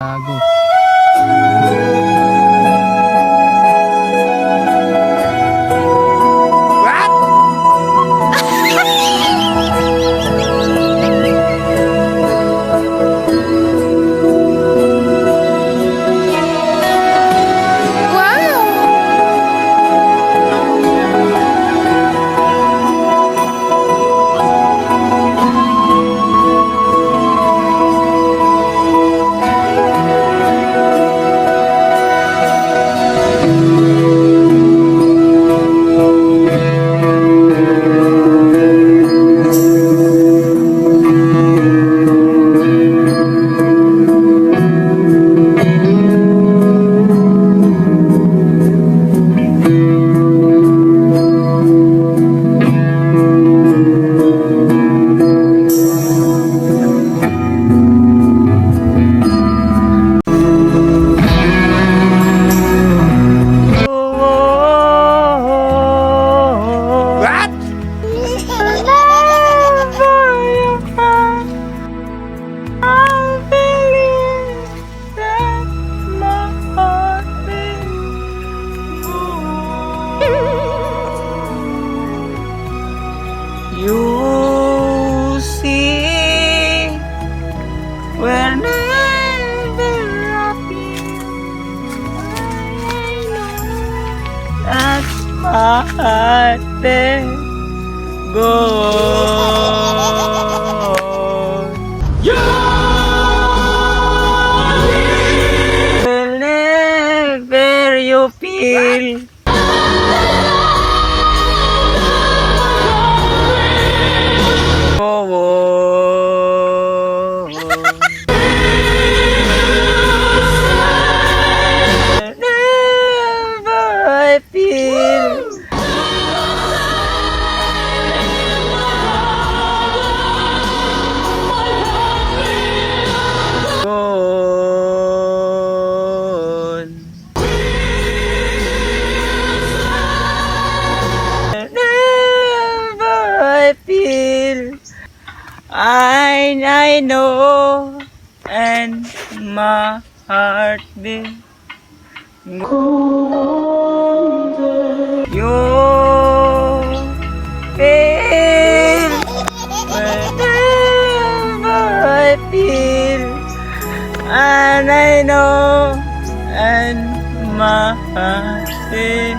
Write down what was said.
Tago. You see, whenever I feel, I know that's my heart then goes. Whenever you feel. Whenever I feel gone. Whenever I feel I know, and my heart beat. You feel whenever I feel, and I know, and my heart beat.